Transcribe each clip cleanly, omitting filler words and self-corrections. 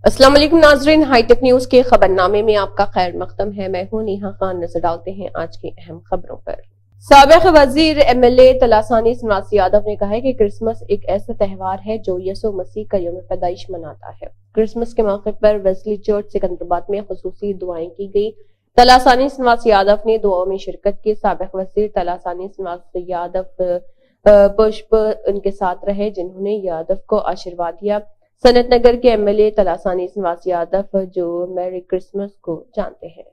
अस्सलाम वालेकुम नाजरीन, हाईटेक न्यूज के खबरनामे में आपका खैर मकदम है। मैं हूं नेहा खान। नजर डालते हैं आज की अहम खबरों पर। साबिक वजीर एमएलए तलासानी श्रीनिवास यादव ने कहा है कि क्रिसमस एक ऐसा त्यौहार है जो यसु मसीह का यौम पैदाइश मनाता है। क्रिसमस के मौके पर वेस्ली चर्च सिकंदराबाद में खुसूसी दुआएं की गई। तलासानी श्रीनिवास यादव ने दुआओं में शिरकत की। साबिक वजीर तलासानी श्रीनिवास यादव पुष्प उनके साथ रहे, जिन्होंने यादव को आशीर्वाद दिया। सनत नगर के एमएलए तलासानी श्रीनिवास यादव जो मैरी क्रिसमस को जानते हैं।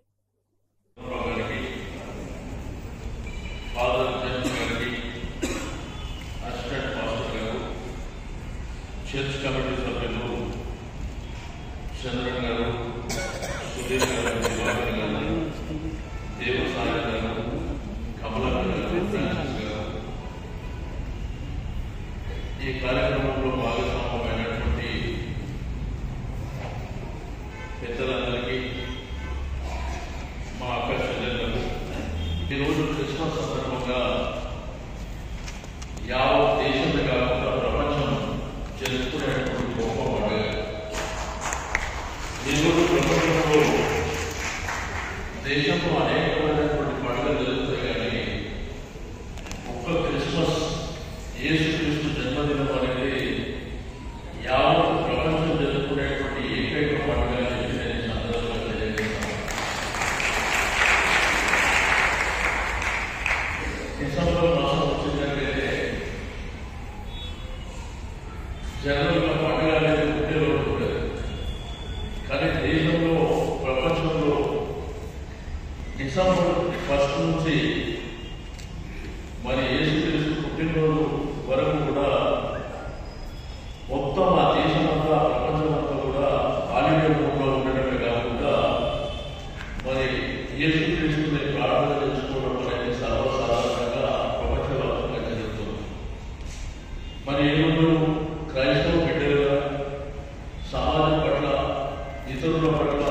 పెద్దలందరికీ మా అక్క చెల్లెళ్ళకు ఈరోజు క్రిస్మస్ సందర్భంగా యావత్ దేశంలో కాకుండా ప్రపంచం జరుపుకునేటువంటి గొప్ప పండుగ. ఈరోజు ప్రపంచంలో దేశంలో అనేకమైనటువంటి పండుగలు జరుగుతాయి, కానీ ఒక్క క్రిస్మస్ యేసుక్రీస్తు జన్మదినం అనేది యావత్ ప్రపంచం జరుపుకునేటువంటి ఏకైక పండుగ. డిసెంబర్ మాసం వచ్చినట్లయితే జనరల్గా పండుగ అనేది ఒకే రోజు ఉంటుంది, కానీ దేశంలో ప్రపంచంలో డిసెంబర్ 1 నుంచి మరి యేసుక్రీస్తు పుట్టినరోజు వరకు కూడా మొత్తం ఆ దేశమంతా ప్రపంచమంతా కూడా హాలిడే మూడ్లో ఉండడమే కాకుండా మరి యేసుక్రీస్తుని ప్రార్థన చేసుకోవడం అనేది సర్వసాధారణంగా ప్రపంచవ్యాప్తంగా జరుగుతుంది. మరి ఈరోజు క్రైస్తవ బిడ్డలుగా సమాజం పట్ల, ఇతరుల పట్ల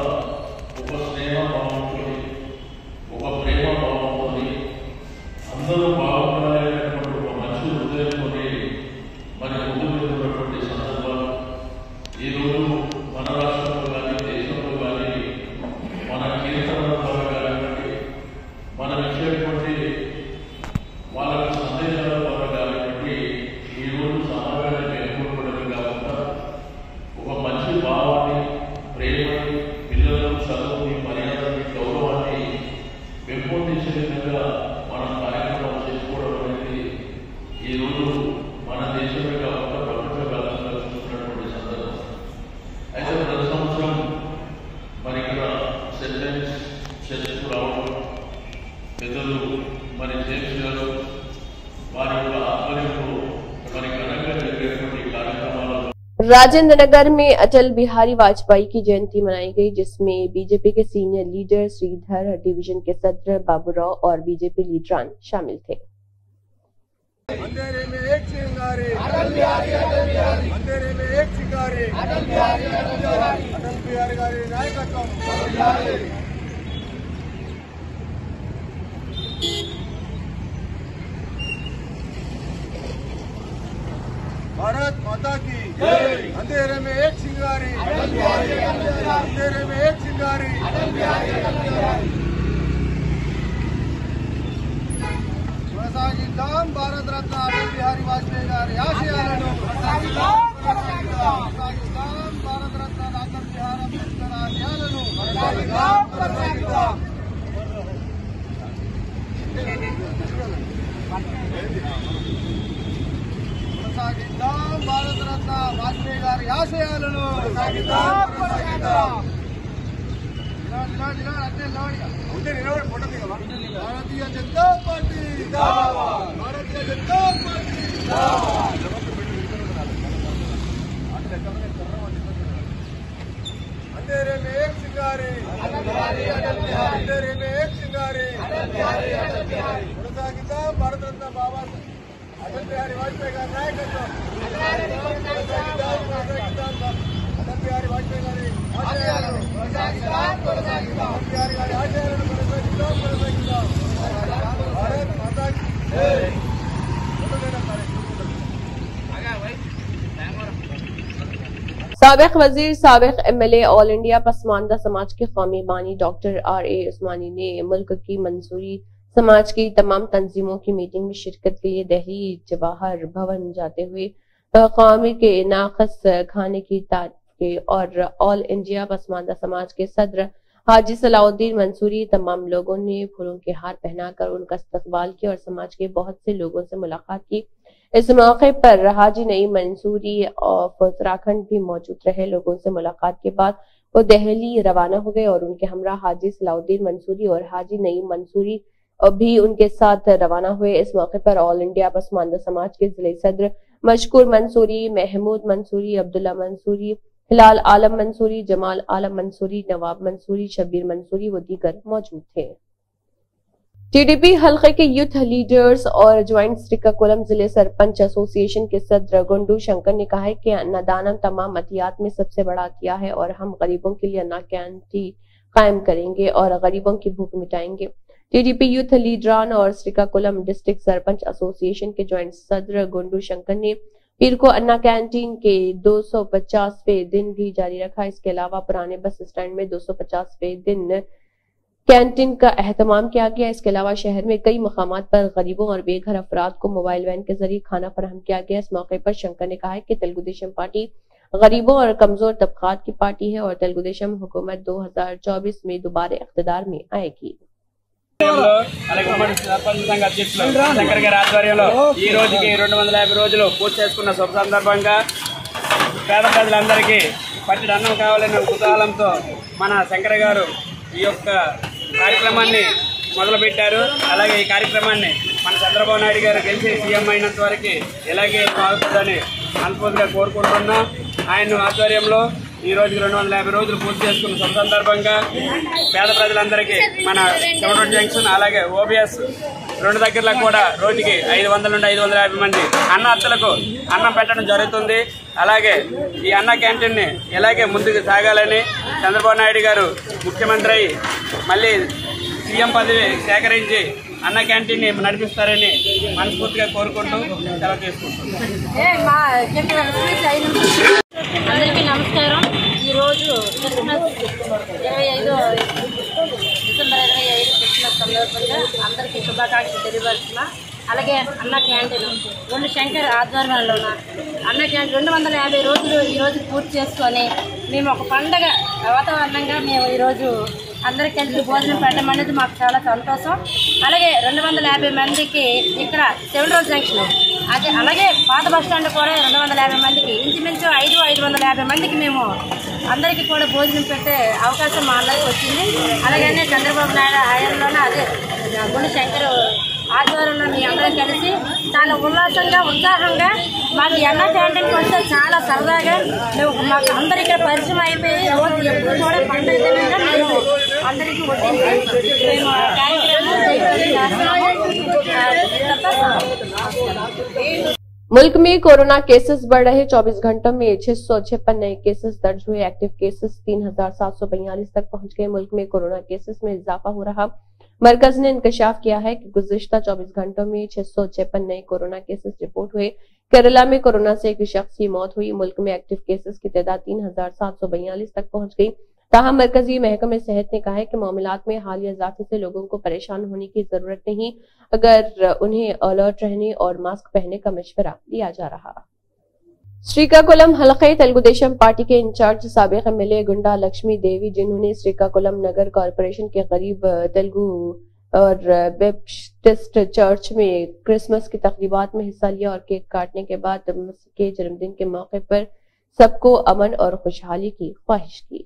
ఒక స్నేహభావంతో, ఒక ప్రేమ భావంతో, అందరూ బాగుండాలనేటువంటి ఒక మంచి హృదయంతో మరి ముందుకు వెళ్తున్నటువంటి సందర్భాలు ఈరోజు మన రాష్ట్రంలో కానీ దేశంలో కానీ మన కీర్తనల ద్వారా కానివ్వండి, మనం ఇచ్చేటువంటి వాళ్ళకు సందేశాల ద్వారా కానివ్వండి, ఈరోజు సమాజానికి ఏర్పడమే కాకుండా ఒక మంచి భావాన్ని, ప్రేమని, పిల్లలకు చదువుని, మర్యాదని, గౌరవాన్ని పెంపొందించే విధంగా మనం కార్యక్రమాలు చేసుకోవడం అనేది ఈరోజు మన దేశమే కాకుండా ప్రపంచవ్యాప్తంగా చూస్తున్నటువంటి సందర్భం. అయితే ప్రతి సంవత్సరం మరి ఇక్కడ సెంటెన్స్ చర్చకు రావడం, పెద్దలు మరి జేమ్స్ గారు వారి యొక్క ఆధ్వర్యంలో మరి ఘనంగా జరిగేటువంటి కార్యక్రమాలు. राजेंद्र नगर में अटल बिहारी वाजपेयी की जयंती मनाई गई, जिसमें बीजेपी के सीनियर लीडर श्रीधर, डिवीजन के सदर बाबूराव और बीजेपी लीडरान शामिल थे। अंधेरे में एक चिंगारी अटल बिहारी, अटल बिहारी, अंधेरे में एक चिंगारी अटल बिहारी, अटल बिहारी, अटल बिहारी गारी नायकत्वम अटल बिहारी. भारत माता की जय. अंधेरे में एक चिंगारी अटल बिहारी, अटल बिहारी, अंधेरे में एक चिंगारी अटल बिहारी, अटल बिहारी. కొనసాగిద్దాం భారత రత్న అటల్ బిహారీ వాజ్పేయి గారి ఆశయాలను. కొనసాగిద్దాం భారత రత్న డాక్టర్ బిఆర్ అంబేద్కర్ ఆశయాలను. కొనసాగిద్దాం. కొనసాగిద్దాం భారత రత్న వాజ్పేయి గారి ఆశయాలను. కొనసాగిద్దాం. भारतीय जनता पार्टी जिंदाबाद, भारतीय जनता पार्टी जिंदाबाद. अंधेरे में एक चिंगारी अटल बिहारी, अटल बिहारी, अंधेरे में एक चिंगारी अटल बिहारी, अटल बिहारी. కొనసాగిద్దాం భారత రత్న బాబా అటల్ బిహారీ వాజ్పేయి గారి నాయకత్వం. కొనసాగిద్దాం అటల్ బిహారీ వాజ్పేయి గారి ఆశయాలను. కొనసాగిద్దాం. అటల్ బిహారీ గారి ఆశయాలను కొనసాగిద్దాం. భారత్ మాతా కీ జై. साबिक वजीर साबिक MLA ऑल इंडिया पसमानदा समाज के कौमी बानी डॉक्टर RA उस्मानी ने मुल्क की मंसूरी समाज की तमाम तंजीमों की मीटिंग में शिरकत के लिए दिल्ली जवाहर भवन जाते हुए कौमी के नाकस खाने की तारीफ और ऑल इंडिया पसमानदा समाज के सदर हाजी सलाउद्दीन मंसूरी तमाम लोगों ने फूलों के हार पहनाकर उनका इस्तकबाल किया और समाज के बहुत से लोगों से मुलाकात की। इस मौके पर हाजी नईम मंसूरी ऑफ उत्तराखंड भी मौजूद रहे। लोगों से मुलाकात के बाद वो दिल्ली रवाना हो गए और उनके हमरा हाजी सलाउद्दीन मंसूरी और हाजी नईम मंसूरी भी उनके साथ रवाना हुए। इस मौके पर ऑल इंडिया पसमानदा समाज के जिले सदर मशकूर मंसूरी, महमूद मंसूरी, अब्दुल्ला मंसूरी, हिलाल आलम मंसूरी, जमाल आलम मंसूरी, नवाब मंसूरी, शबीर मंसूरी व दीगर मौजूद थे। TDP हल्के के यूथ लीडर्स और ज्वाइंट श्रीकाकुलम जिले सरपंच एसोसिएशन के सदर गुंडू शंकर ने कहा है कि अन्नदानम तमाम अतियात में सबसे बड़ा अतिया है और हम गरीबों के लिए अन्ना कैंटी कायम करेंगे और गरीबों की भूख मिटाएंगे। TDP यूथ लीडरान और श्रीकाकुलम डिस्ट्रिक्ट सरपंच एसोसिएशन के ज्वाइंट सदर गुंडू शंकर ने पीर को अन्ना कैंटीन के 250वें दिन भी जारी रखा। इसके अलावा पुराने बस स्टैंड में 250वें दिन कैंटीन का एहतमाम किया गया। इसके अलावा शहर में कई मकामात पर गरीबों और बेघर अफराद को मोबाइल वैन के जरिए खाना फराहम किया गया। इस मौके पर शंकर ने कहा है कि तेलुगु देशम पार्टी गरीबों और कमजोर तबकात की पार्टी है और तेलुगु देशम हुकूमत 2024 में दोबारा इख्तिदार में आएगी। శంకర్ గారి ఆధ్వర్యంలో ఈ రోజుకి 250 రోజులు పూర్తి చేసుకున్న శుభ సందర్భంగా పేద ప్రజలందరికీ పట్టెడు అన్నం కావాలనే కుతూహలంతో మన శంకర్ గారు ఈ యొక్క కార్యక్రమాన్ని మొదలుపెట్టారు. అలాగే ఈ కార్యక్రమాన్ని మన చంద్రబాబు నాయుడు గారు గెలిచి సీఎం అయినంత వరకు ఇలాగే సాగుతుందని మనస్ఫూర్తిగా కోరుకుంటున్నాం. ఆయన ఆధ్వర్యంలో ఈ రోజుకి 250 రోజులు పూర్తి చేసుకున్న శుభ సందర్భంగా పేద ప్రజలందరికీ మన చెమటోడ్ జంక్షన్ అలాగే OBS రెండు దగ్గరలో కూడా రోజుకి 500 నుండి 550 మంది అన్నదాతలకు అన్నం పెట్టడం జరుగుతుంది. అలాగే ఈ అన్న క్యాంటీన్ని ఇలాగే ముందుకు సాగాలని చంద్రబాబు నాయుడు గారు ముఖ్యమంత్రి అయి మళ్ళీ సీఎం పదవి సేకరించి అన్న క్యాంటీన్ని నడిపిస్తారని మనస్ఫూర్తిగా కోరుకుంటూ సెలవు తీసుకుంటున్నాం. అందరికీ నమస్కారం. ఈరోజు క్రిస్మస్ 25 డిసెంబర్ 25 క్రిస్మస్ సందర్భంగా అందరికీ శుభాకాంక్షలు తెలియపరుస్తున్నా. అలాగే అన్న క్యాంటీన్ రెండు శంకర్ ఆధ్వర్యంలో అన్న క్యాంటీన్ 250 రోజులు ఈరోజు పూర్తి చేసుకొని మేము ఒక పండగ వాతావరణంగా మేము ఈరోజు అందరికీ కలిసి భోజనం పెట్టడం అనేది మాకు చాలా సంతోషం. అలాగే 250 మందికి ఇక్కడ సెవెంట్రోడ్ జంక్షన్ అదే అలాగే పాత బస్ స్టాండ్ కూడా 250 మందికి ఇంచుమించు 550 మందికి మేము అందరికీ కూడా భోజనం పెట్టే అవకాశం మా అందరికి వచ్చింది. అలాగే చంద్రబాబు నాయుడు హయాంలోనే అదే గుండు శంకర్ ఆధ్వర్యంలో మీ అందరం కలిసి చాలా ఉల్లాసంగా ఉత్సాహంగా మాకు అన్న క్యాంటీన్కి వస్తే చాలా సరదాగా మాకు అందరు ఇక్కడ పరిచయం అయిపోయి రోజు ఎప్పుడు కూడా పండుగ దినంగా మేము అందరికీ వడ్డించి మేము కార్యక్రమం मुल्क में कोरोना केसेस बढ़ रहे 24 घंटों में 656 नए केसेस दर्ज हुए। एक्टिव केसेस 3742 तक पहुंच गए। मुल्क में कोरोना केसेस में इजाफा हो रहा। मरकज ने इंकशाफ किया है कि गुज़िश्ता 24 घंटों में 656 नए कोरोना केसेस रिपोर्ट हुए। केरला में कोरोना से एक शख्स की मौत हुई। मुल्क में एक्टिव केसेस की तादाद 3742 तक पहुंच गई। ताहम मरकजी महकमे सेहत ने कहा है कि मामलात में हालिया इजाफे से लोगों को परेशान होने की जरूरत नहीं, अगर उन्हें अलर्ट रहने और मास्क पहनने का मशवरा दिया जा रहा। श्रीकाकुलम हल्के तेलुगु देशम पार्टी के इंचार्ज साबिक MLA गुंडा लक्ष्मी देवी, जिन्होंने श्रीकाकुलम नगर कॉरपोरेशन के करीब तेलुगु और बैप्टिस्ट चर्च में क्रिसमस की तकरीबात में हिस्सा लिया और केक काटने के बाद मसीह के जन्मदिन के मौके पर सबको अमन और खुशहाली की ख्वाहिश की।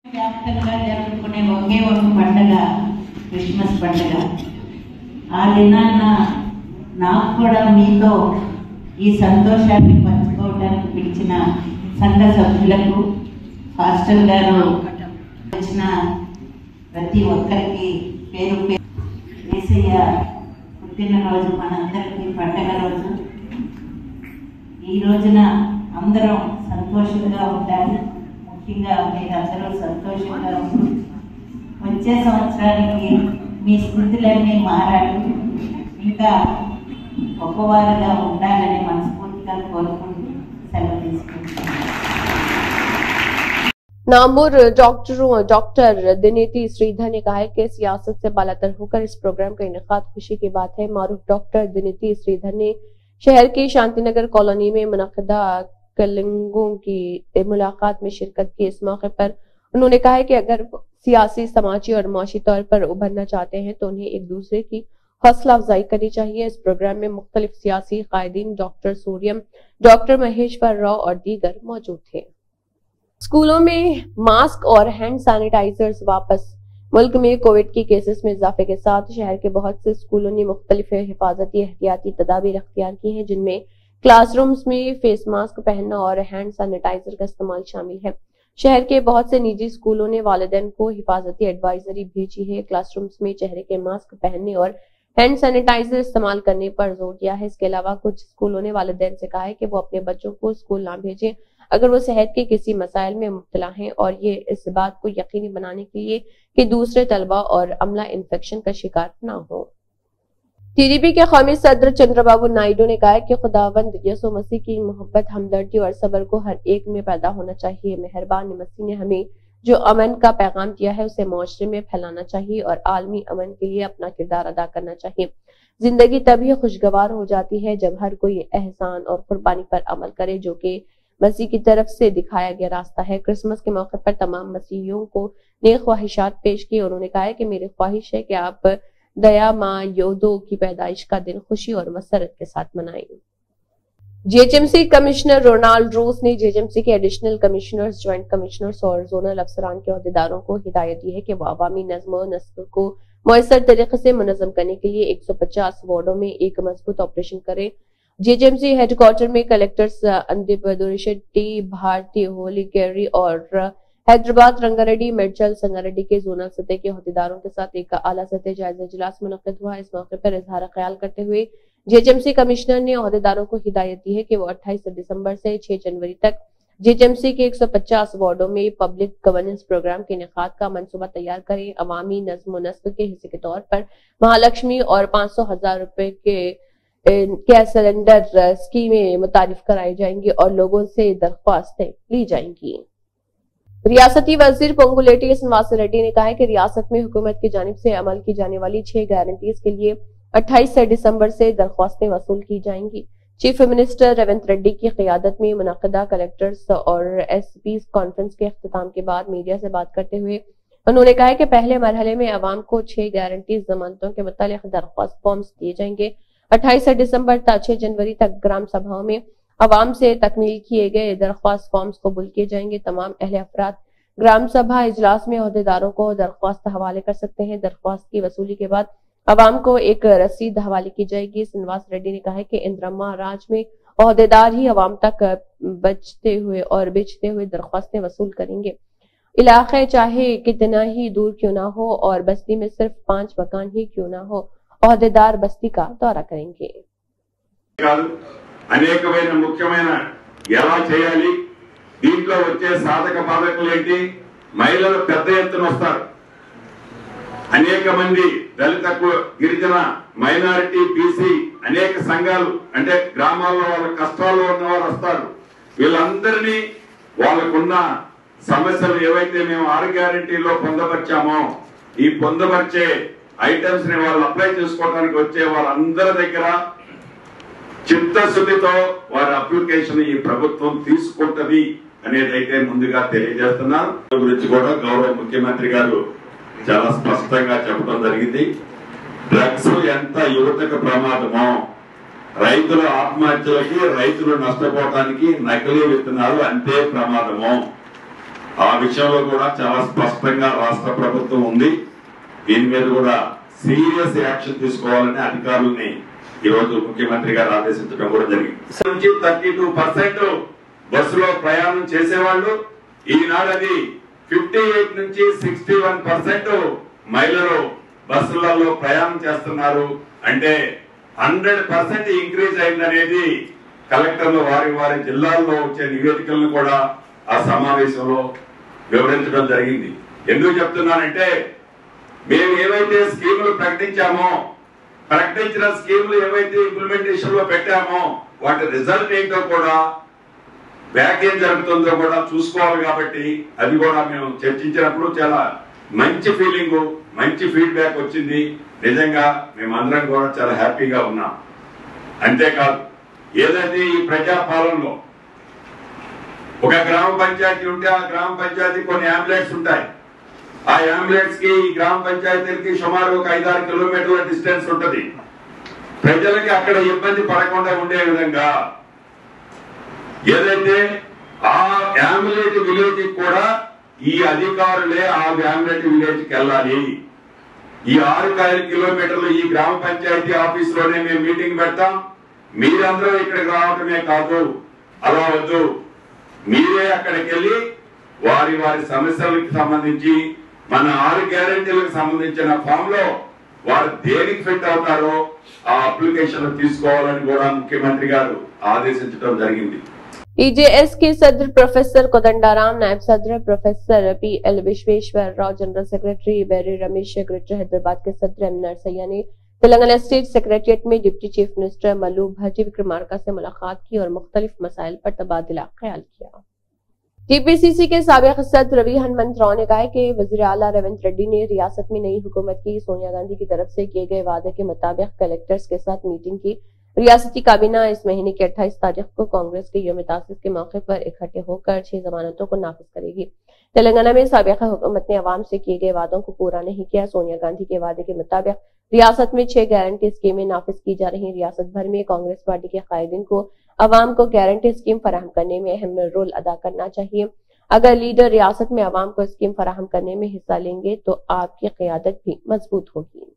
వ్యాప్తంగా జరుపుకునే ఒకే ఒక పండుగ క్రిస్మస్ పండుగ. ఆ దినాన నాకు కూడా మీతో ఈ సంతోషాన్ని పంచుకోవడానికి పిలిచిన సంఘ సభ్యులకు, హాస్టల్ గారు వచ్చిన ప్రతి ఒక్కరికి పేరు పేరు యేసయ్య పుట్టినరోజు మనందరికీ పండుగ రోజు. ఈ రోజున అందరం సంతోషంగా ఉండాలి. ముఖ్యంగా మీరందరూ సంతోషంగా ఉండి వచ్చే సంవత్సరానికి మీ స్థితులన్నీ మారాలి, ఇంకా ఒక 1 వారంగా ఉండాలని మనస్ఫూర్తిగా కోరుకుంటూ సెలవు తీసుకుంటున్నాను. नामुर डॉक्टर दिनेती श्रीधर ने कहा है कि सियासत से बालातर होकर इस प्रोग्राम का इनेकाद खुशी की बात है। मारूफ डॉक्टर दिनेती श्रीधर ने शहर की शांतिनगर कॉलोनी में मुनक्किदा कलिंगों की मुलाकात में शिरकत की। इस मौके पर उन्होंने कहा है कि अगर सियासी, समाजी और माशी तौर पर उभरना चाहते हैं तो उन्हें एक दूसरे की हौसला अफजाई करनी चाहिए। इस प्रोग्राम में मुख्तलिफ सियासी कायदीन, डॉक्टर सूर्यम, डॉक्टर महेश्वर राव और दीगर मौजूद थे। स्कूलों में मास्क और हैंड सैनिटाइजर्स वापस। मुल्क में कोविड के केसेस में इजाफे के साथ शहर के बहुत से स्कूलों ने मुख्तलिफ हिफाजती एहतियाती तदाबीर अख्तियार की हैं, जिनमें क्लासरूम्स में फेस मास्क पहनना और हैंड सैनिटाइजर का इस्तेमाल शामिल है। शहर के बहुत से निजी स्कूलों ने वालिदैन को हिफाजती एडवाइजरी भेजी है। क्लासरूम्स में चेहरे के मास्क पहनने और हैंड सैनिटाइजर इस्तेमाल करने पर जोर दिया है। इसके अलावा कुछ स्कूलों ने वालिदैन से कहा है कि वो अपने बच्चों को स्कूल ना भेजें अगर वो सेहत के किसी मसाइल में मुब्तला हैं, और ये इस बात को यकीनी बनाने के लिए कि दूसरे तलबा और अमला इन्फेक्शन का शिकार ना हो। टीडीपी के कौमी सदर चंद्रबाबू नायडू ने कहा है कि खुदावंद यसु मसीह की मोहब्बत, हमदर्दी और सब्र को हर एक में पैदा होना चाहिए। मेहरबान मसीह ने हमें जो अमन का पैगाम दिया है उसे मुआशरे में फैलाना चाहिए और आलमी अमन के लिए अपना किरदार अदा करना चाहिए। जिंदगी तभी खुशगवार हो जाती है जब हर कोई एहसान और कुर्बानी पर अमल करे, जो कि मसीह की तरफ से दिखाया गया रास्ता है। क्रिसमस के मौके पर तमाम मसीहियों को नेक ख्वाहिशात पेश की। उन्होंने कहा है कि मेरी ख्वाहिश है कि आप दया माँ योदो की पैदाइश का दिन खुशी और मसरत के साथ मनाएं। जीएचएमसी कमिश्नर रोनाल्ड रोस ने जीएचएमसी के एडिशनल कमिश्नर्स, ज्वाइंट कमिश्नर्स और जोनल अफसरान के अहदेदारों को हिदायत दी है कि वो अवामी नज़्म व नस्ल को मुयसर तरीके से मुनज़्ज़म करने के लिए 150 वार्डों में एक मजबूत ऑपरेशन करें। जीएचएमसी हेडक्वार्टर में कलेक्टर्स अंदीप दुरिशेट्टी, भारती होलीकेरी और हैदराबाद रंगारेड्डी, मेडचल संगारेड्डी के जोनल सतह के अहदेदारों के साथ एक आला सतह जायजा इजलास मुनक्किद हुआ। इस मौके पर इजहार ख्याल करते हुए जीएचएमसी कमिश्नर ने अहदेदारों को हिदायत दी है कि वो 28 दिसंबर से 6 जनवरी तक जीएचएमसी के 150 वार्डों में पब्लिक गवर्नेंस प्रोग्राम के इनेकाद का मंसूबा तैयार करें। अवामी नज़्म नस्ल के हिस्से के तौर पर महालक्ष्मी और 500,000 रुपए के गैस सिलेंडर स्कीमें मुतारिफ कराई जाएंगी और लोगों से दरख्वास्तें ली जाएंगी। रियासती वजीर पोंगुलेटी श्रीनिवास रेड्डी ने कहा है कि रियासत में हुकूमत की जानिब से अमल की जाने वाली 6 गारंटीज के लिए 28 दिसंबर से दरख्वास्तें वसूल की जाएंगी। चीफ मिनिस्टर रेवंत रेड्डी की क़ियादत में मुनक्किदा कलेक्टर्स और एसपी कॉन्फ्रेंस के अख्तिताम के बाद मीडिया से बात करते हुए उन्होंने कहा है कि पहले मरहले में अवाम को 6 गारंटीज जमानतों के मुतालिक दरख्वास्त फॉर्म्स दिए जाएंगे। 28 दिसंबर तक 6 जनवरी तक ग्राम सभाओं में अवाम से तकमील किए गए दरख्वास्त फॉर्म्स कबूल किए जाएंगे। तमाम अहले अफराद ग्राम सभा इजलास में अहदेदारों को दरख्वास्त हवाले कर सकते हैं। दरख्वास्त की वसूली के बाद अवाम को एक रसीद हवाले की जाएगी। श्रीनिवास रेड्डी ने कहा है कि इंदिरम्मा राज में अहदेदार ही अवाम तक बेचते हुए दरख्वास्तें वसूल करेंगे। इलाके चाहे कितना ही दूर क्यों ना हो और बस्ती में सिर्फ 5 मकान ही क्यों ना हो, अहदेदार बस्ती का दौरा करेंगे। అనేకమైన ముఖ్యమైన ఎలా చేయాలి, దీంట్లో వచ్చే సాధక బాధకులు ఏంటి, మహిళలు పెద్ద ఎత్తున వస్తారు. అనేక మంది దళిత, గిరిజన, మైనారిటీ, బీసీ అనేక సంఘాలు అంటే గ్రామాల్లో వాళ్ళ కష్టాల్లో ఉన్న వారు వస్తారు. వీళ్ళందరినీ వాళ్ళకున్న సమస్యలు ఏవైతే మేము 6 గ్యారెంటీలో పొందపరిచామో ఈ పొందపరిచే ఐటమ్స్ ని వాళ్ళు అప్లై చేసుకోవడానికి వచ్చే వాళ్ళందరి దగ్గర చిత్తశుద్ధితో వారి అప్లికేషన్ ఈ ప్రభుత్వం తీసుకుంటది అనేదైతే ముందుగా తెలియజేస్తున్నాను. గురించి కూడా గౌరవ ముఖ్యమంత్రి గారు చాలా స్పష్టంగా చెప్పడం జరిగింది. డ్రగ్స్ ఎంత యువతకు ప్రమాదమో, రైతుల ఆత్మహత్యలకి, రైతులు నష్టపోవడానికి నకిలీ విత్తనాలు అంతే ప్రమాదమో, ఆ విషయంలో కూడా చాలా స్పష్టంగా రాష్ట్ర ప్రభుత్వం ఉంది. దీని మీద కూడా సీరియస్ యాక్షన్ తీసుకోవాలని అధికారులని ఈ రోజు ముఖ్యమంత్రి గారు ఆదేశించడం కూడా జరిగింది. 32% బస్సులో ప్రయాణం చేసేవాళ్ళు ఈనాడు అది 58 నుంచి 61% మహిళలు బస్సులలో ప్రయాణం చేస్తున్నారు. అంటే 100% ఇంక్రీజ్ అయిందనేది కలెక్టర్లు వారి జిల్లాల్లో వచ్చే నివేదికలను కూడా ఆ సమావేశంలో వివరించడం జరిగింది. ఎందుకు చెప్తున్నానంటే మేము ఏవైతే స్కీములు ప్రకటించామో, ప్రకటించిన స్కీములు ఏవైతే ఇంప్లిమెంటేషన్ లో పెట్టామో వాటి రిజల్ట్ ఏంటో కూడా బ్యాక్ ఏం జరుగుతుందో కూడా చూసుకోవాలి. కాబట్టి అది కూడా మేము చర్చించినప్పుడు చాలా మంచి ఫీలింగ్, మంచి ఫీడ్బ్యాక్ వచ్చింది. నిజంగా మేమందరం కూడా చాలా హ్యాపీగా ఉన్నాం. అంతేకాదు, ఏదైతే ఈ ప్రజాపాలనలో ఒక గ్రామ పంచాయతీ ఉంటే ఆ గ్రామ పంచాయతీ కొన్ని అంబులెన్స్ ఉంటాయి. ఆ అంబులెన్స్ కి ఈ గ్రామ పంచాయతీలకి సుమారు ఒక 5-6 కిలోమీటర్ల డిస్టెన్స్ ఉంటది. ప్రజలకి అక్కడ ఇబ్బంది పడకుండా ఉండే విధంగా ఏదైతే ఆ అంబులెన్స్ విలేజ్ కూడా ఈ అధికారులే ఆ అంబులెన్స్ విలేజ్ కి వెళ్ళాలి. ఈ 6 కిలోమీటర్లు ఈ గ్రామ పంచాయతీ ఆఫీస్ లోనే మేము మీటింగ్ పెడతాం. మీరందరూ ఇక్కడికి రావటమే కాదు, అలా వద్దు, మీరే అక్కడికి వెళ్ళి వారి వారి సమస్యలకు సంబంధించి మన 6 గ్యారెంటీలకు సంబంధించిన ఫామ్ లో వారు దేనికి ఫిట్ అవుతారో ఆ అప్లికేషన్ తీసుకోవాలని కూడా ముఖ్యమంత్రి గారు ఆదేశించడం జరిగింది. EJS के सदर प्रोफेसर कोदंडाराम, नायब सदर professor PL Vishweshwar Rao, general secretary Beri Ramesh, secretary Hyderabad के सदर M नरसैया ने तेलंगाना स्टेट सेक्रेटरिएट में deputy chief minister Mallu Bhatti Vikramarka से मुलाकात की और मुख्तलिफ मसाइल पर तबादला ख्याल किया। TPCC के साबिक सदर रवि हनुमंत राव ने कहा है कि वजीर आला रेवंत रेड्डी ने रियासत में नई हुकूमत की सोनिया गांधी की तरफ से किए गए वादे के मुताबिक कलेक्टर्स के साथ मीटिंग की। रियासती काबीना इस महीने की 28 तारीख को कांग्रेस के यौम तासीस के मौके पर इकट्ठे होकर 6 जमानतों को नाफिज करेगी। तेलंगाना में साबिका हुकूमत ने अवाम से किए गए वादों को पूरा नहीं किया। सोनिया गांधी के वादे के मुताबिक रियासत में 6 गारंटी स्कीमें नाफिज की जा रही। रियासत भर में कांग्रेस पार्टी के कायदीन को अवाम को गारंटी स्कीम फराहम करने में अहम रोल अदा करना चाहिए। अगर लीडर रियासत में अवाम को स्कीम फराहम करने में हिस्सा लेंगे तो आपकी क़यादत भी मजबूत होगी।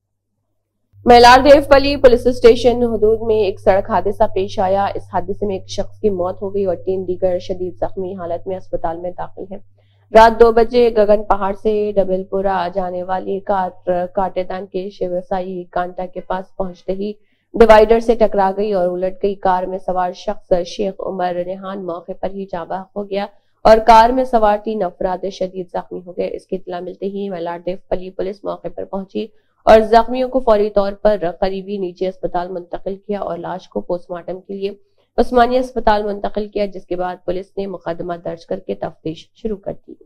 मैलारदेवपल्ली पुलिस स्टेशन हदूद में एक सड़क हादसा पेश आया। इस हादसे में एक शख्स की मौत हो गई और 3 दीगर शदीद जख्मी हालत में अस्पताल में दाखिल है। रात 2 बजे गगन पहाड़ से डबलपुरा जाने वाली कार काटेदान के शिवसाई कांटा के पास पहुंचते ही डिवाइडर से टकरा गई और उलट गई। कार में सवार शख्स शेख उमर रेहान मौके पर ही जाबाह हो गया और कार में सवार 3 अफराद शदीद जख्मी हो गए। इसकी इत्तला मिलते ही मैलारदेवपल्ली पुलिस मौके पर पहुंची और जख्मियों को फौरी तौर पर करीबी निजी अस्पताल मुंतकिल किया और लाश को पोस्टमार्टम के लिए उस्मानिया अस्पताल मुंतकिल किया, जिसके बाद पुलिस ने मुकदमा दर्ज करके तफ्तीश शुरू कर दी।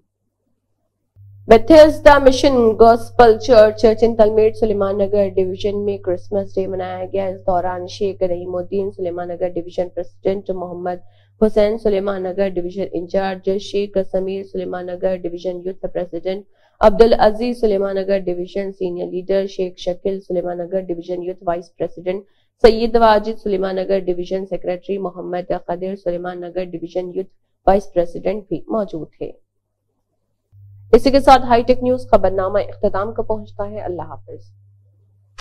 Bethesda mission gospel church Chintalmet Suleman Nagar division में क्रिसमस डे मनाया गया। इस दौरान Sheikh Rahimuddin Suleman Nagar division president, Mohammed Hussain Suleman Nagar division incharge, Sheikh Sameer Suleman Nagar division youth president, Abdul Aziz Suleman Nagar division senior leader, Sheikh Shakeel Suleman Nagar division youth vice president, Syed Wajid Suleman Nagar division secretary, Mohammed Qadeer Suleman Nagar division youth vice president भी मौजूद थे। इसी के साथ हाईटेक न्यूज खबरनामा इख्तिताम को पहुंचता है। अल्लाह हाफिज।